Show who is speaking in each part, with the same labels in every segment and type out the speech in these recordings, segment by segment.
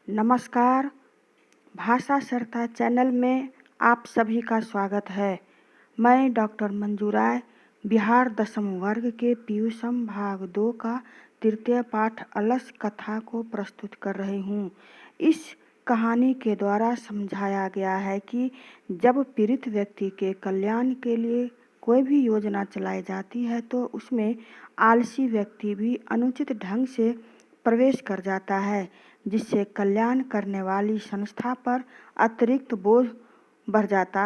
Speaker 1: नमस्कार, भाषा सरता चैनल में आप सभी का स्वागत है। मैं डॉक्टर मंजू राय बिहार 10वीं वर्ग के पीयूषम भाग 2 का तृतीय पाठ अलस कथा को प्रस्तुत कर रही हूँ। इस कहानी के द्वारा समझाया गया है कि जब पीड़ित व्यक्ति के कल्याण के लिए कोई भी योजना चलाई जाती है तो उसमें आलसी व्यक्ति भी अनुचित ढंग से प्रवेश कर जाता है, जिससे कल्याण करने वाली संस्था पर अतिरिक्त बोझ बढ़ जाता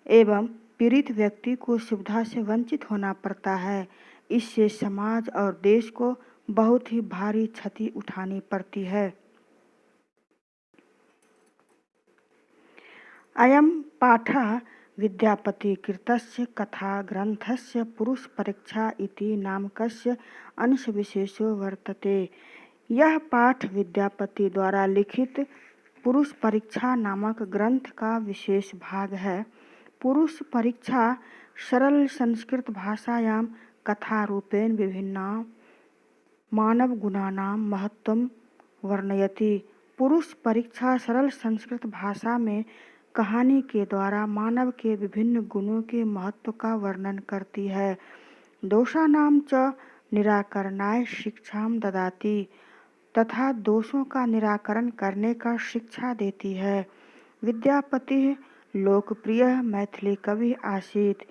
Speaker 1: एवं पीड़ित व्यक्ति को सुविधा से वंचित होना पड़ता है। इससे समाज और देश को बहुत ही भारी क्षति उठानी पड़ती है। अयं पाठः विद्यापतिकृतस्य कथाग्रन्थस्य पुरुषपरीक्षा इति नामकस्य अंशविशेषो वर्तते। यह पाठ विद्यापति द्वारा लिखित पुरुष परीक्षा नामक ग्रंथ का विशेष भाग है। पुरुष परीक्षा सरल संस्कृत भाषायां कथारूपेण विभिन्नां मानवगुणानां महत्त्वं वर्णयति। पुरुष परीक्षा सरल संस्कृत भाषा में कहानी के द्वारा मानव के विभिन्न गुणों के महत्व का वर्णन करती है। दोषानां च निराकरणाय शिक्षां ददाति तथा दोषों का निराकरण करने का शिक्षा देती है। विद्यापति लोकप्रिय मैथिली कवि आसीत्।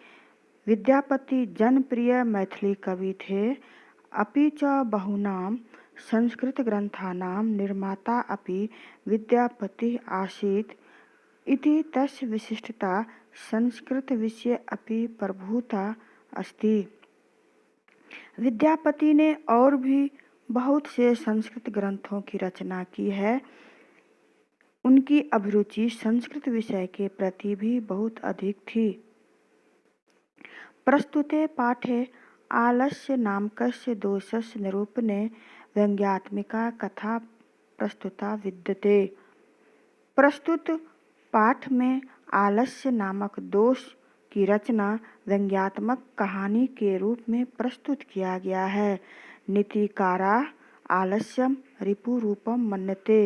Speaker 1: विद्यापति जनप्रिय मैथिली कवि थे। अपि च बहूनां संस्कृतग्रन्थानां निर्माता अपि विद्यापतिः आसीत् इति तस्य विशिष्टता संस्कृतविषये अपि प्रभुता अस्ति। विद्यापति ने और भी बहुत से संस्कृत ग्रंथों की रचना की है। उनकी अभिरुचि संस्कृत विषय के प्रति भी बहुत अधिक थी। प्रस्तुते पाठे आलस्य नामकस्य दोषस्य निरूपणे व्यंग्यात्मिका कथा प्रस्तुता विद्यते। प्रस्तुत पाठ में आलस्य नामक दोष की रचना व्यंग्यात्मक कहानी के रूप में प्रस्तुत किया गया है। नीतिकारा आलस्यम रिपुरूपम मन्यते।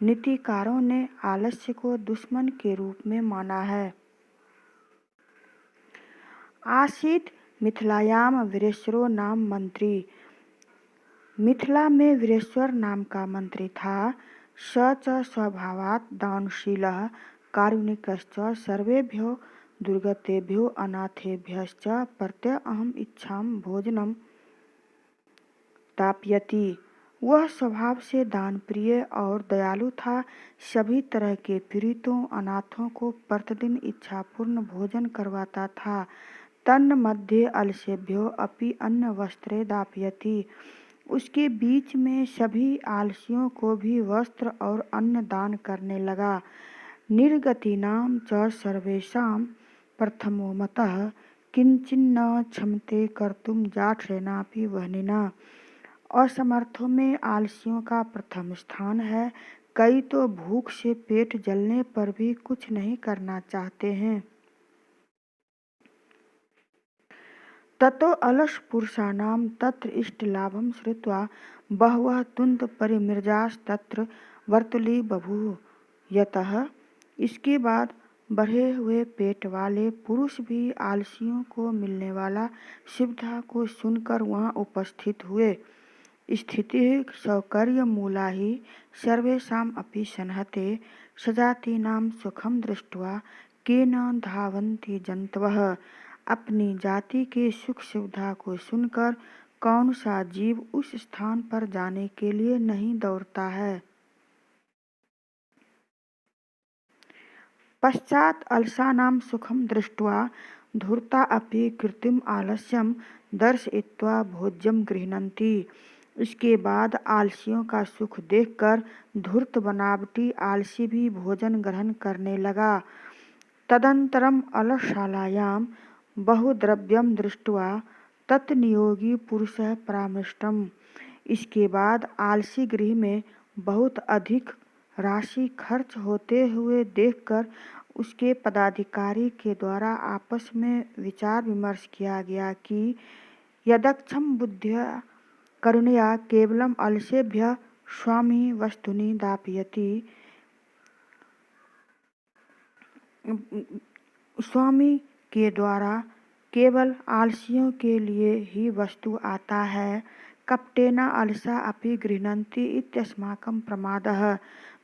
Speaker 1: नीतिकारों ने आलस्य को दुश्मन के रूप में माना है। आसीत मिथिलायाम वीरेश्वरो नाम मंत्री। मिथिला में वीरेश्वर नाम का मंत्री था। स च स्वभावात् दानशीलः कारुणिकश्च सर्वेभ्यो दुर्गतेभ्यो अनाथेभ्यश्च प्रत्यहम् इच्छां भोजनं दापयति। वह स्वभाव से दान प्रिय और दयालु था। सभी तरह के पीड़ितों अनाथों को प्रतिदिन इच्छापूर्ण भोजन करवाता था। तन्मध्ये अलसेभ्यो अपि अन्न वस्त्रे दापयति। उसके बीच में सभी आलसियों को भी वस्त्र और अन्न दान करने लगा। निर्गतिनां च सर्वेषां प्रथमो मतः किंचिन्न क्षमते कर्तुं जाठरेणापि वह्निना। असमर्थों में आलसियों का प्रथम स्थान है। कई तो भूख से पेट जलने पर भी कुछ नहीं करना चाहते हैं। ततो अलस पुरुषाणां तत्र इष्टलाभं श्रुत्वा बहवः तुंद परिमृजास्तत्र वर्तुली बभूव। यतः इसके बाद बढ़े हुए पेट वाले पुरुष भी आलसियों को मिलने वाला सुविधा को सुनकर वहां उपस्थित हुए। स्थितिः सौकर्यमूला हि सर्वेषाम् अपि संहते। सजातीनां सुखं दृष्ट्वा केन धावन्ति जन्तवः। अपनी जाति के सुख सुविधा को सुनकर कौन सा जीव उस स्थान पर जाने के लिए नहीं दौड़ता है। पश्चात अलसानां सुखं दृष्ट्वा धूर्ता अपि कृत्रिम आलस्यं दर्शयित्वा भोज्यं गृह्णन्ति। इसके बाद आलसियों का सुख देखकर धूर्त बनावटी आलसी भी भोजन ग्रहण करने लगा। तदंतरम अलशालायां बहुद्रव्यं दृष्ट्वा तत्नियोगी पुरुषः परामृष्टम्। इसके बाद आलसी गृह में बहुत अधिक राशि खर्च होते हुए देखकर उसके पदाधिकारी के द्वारा आपस में विचार विमर्श किया गया कि यदक्षम बुद्धिया करुणया केवलम अलसेभ्यः स्वामी वस्तुनि दापयति। स्वामी के द्वारा केवल आलसियों के लिए ही वस्तु आता है। कपटेन अलसा अपि गृह्णन्ति इत्यस्माकं प्रमादः।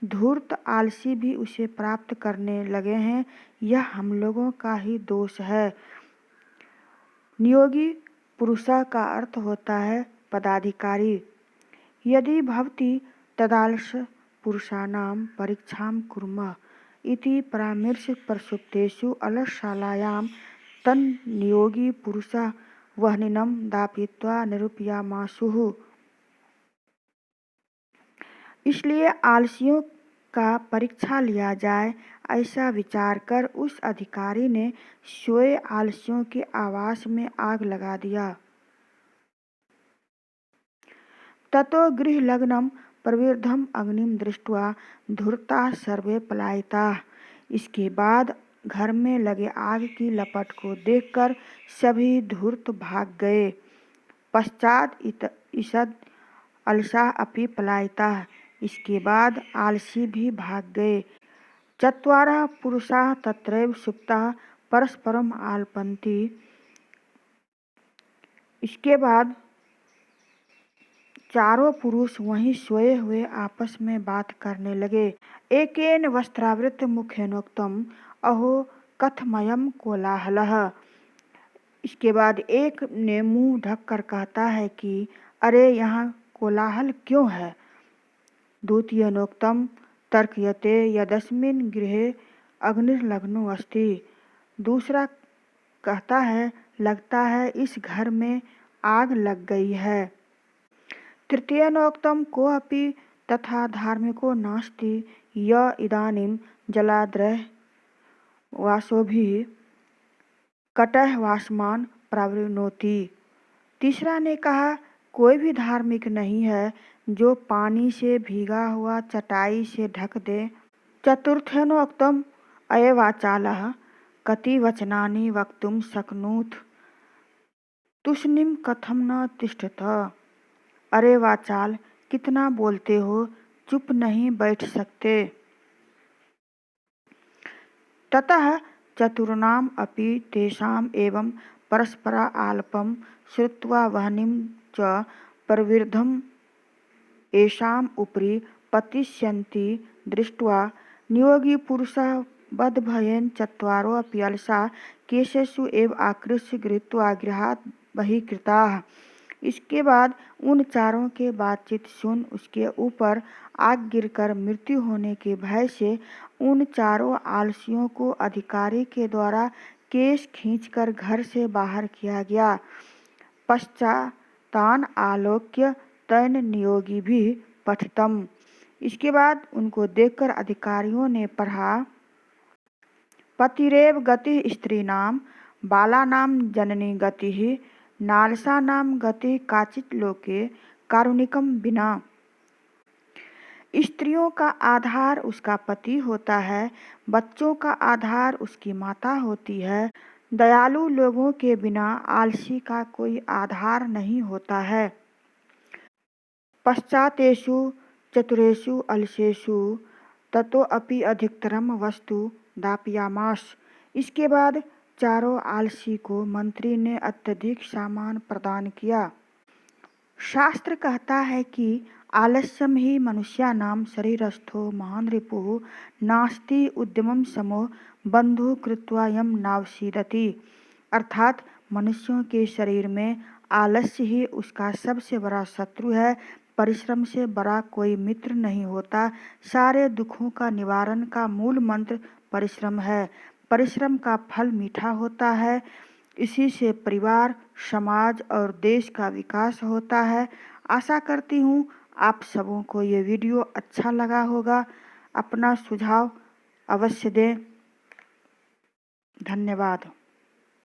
Speaker 1: धूर्त आलसी भी उसे प्राप्त करने लगे हैं, यह हम लोगों का ही दोष है। नियोगी पुरुष का अर्थ होता है पदाधिकारी। यदि भवति तदालस पुरुषाणां परीक्षां कुर्मः इति परामर्श प्रसुप्तेषु अलसशालायां तन्नियोगी पुरुषः वह्निनं दापयित्वा निरूपयामासुः। इसलिए आलसियों का परीक्षा लिया जाए, ऐसा विचार कर उस अधिकारी ने सोए आलसियों के आवास में आग लगा दिया। ततो गृहलग्नं प्रविद्धम् अग्निं दृष्ट्वा धूर्ताः सर्वे पलायिताः। इसके बाद घर में लगे आग की लपट को देखकर सभी धूर्त भाग गए। पश्चात ईषद् अलसाः अपि पलायिताः। इसके बाद आलसी भी भाग गए। चत्वारः पुरुषाः तत्रैव सुप्ताः परस्परम् आलपन्ति। इसके बाद चारों पुरुष वहीं सोए हुए आपस में बात करने लगे। एकेन वस्त्रावृत मुखेनोक्तम् अहो कथमयं कोलाहलः। इसके बाद एक ने मुंह ढककर कहता है कि अरे यहाँ कोलाहल क्यों है। द्वितीयनोक्तम् तर्कयते यदस्मिन् गृहे अग्निर्लग्नो अस्ति। दूसरा कहता है लगता है इस घर में आग लग गई है। तृतीयनोक्तम् कोऽपि तथा धार्मिको नास्ति य इदानीं जलाद्रैः वासोभिः कटः वासमान् प्रावृणोति। तीसरा ने कहा कोई भी धार्मिक नहीं है जो पानी से भीगा हुआ चटाई से ढक दे। चतुर्थेनोक्तम् अयवाचालः कति वचनानि वक्तुं शक्नोत् तूष्णीं कथं न तिष्ठत। अरे वाचाल, कितना बोलते हो, चुप नहीं बैठ सकते। ततः चतुर्णाम् अपि तेषाम् एवं परस्परा आलपं श्रुत्वा वह्निं च प्रविद्धम् येषाम् उपरि पतिष्यन्ति दृष्ट्वा नियोगी पुरुषः बद्धभयेन चत्वारो अपि अलसाः केशेषु एव आकृष्य गृहीत्वा गृहात् बहिष्कृताः। इसके बाद उन चारों के बातचीत सुन उसके ऊपर आग गिरकर मृत्यु होने के भय से उन चारों आलसियों को अधिकारी के द्वारा केश खींचकर घर से बाहर किया गया। पश्चातान आलोक्य तैन नियोगी भी पठितम। इसके बाद उनको देखकर अधिकारियों ने पढ़ा पतिरेव गतिः स्त्रीणां बालानां जननी गतिः नालसानां गतिः काचित् लोके कारुणिकं विना। स्त्रियों का आधार उसका पति होता है, बच्चों का आधार उसकी माता होती है। दयालु लोगों के बिना आलसी का कोई आधार नहीं होता है। पश्चातेषु चतुरेषु अलसेषु ततो अपि अधिकतरम वस्तु दापयामास। इसके बाद चारों आलसी को मंत्री ने अत्यधिक सामान प्रदान किया। शास्त्र कहता है कि आलस्यम ही मनुष्याणां शरीरस्थो महान् रिपुः नास्ति उद्यमं समो बन्धुः कृत्वा यं नावसीदति। अर्थात मनुष्यों के शरीर में आलस्य ही उसका सबसे बड़ा शत्रु है। परिश्रम से बड़ा कोई मित्र नहीं होता। सारे दुखों का निवारण का मूल मंत्र परिश्रम है। परिश्रम का फल मीठा होता है। इसी से परिवार, समाज और देश का विकास होता है। आशा करती हूँ आप सबों को ये वीडियो अच्छा लगा होगा। अपना सुझाव अवश्य दें। धन्यवाद।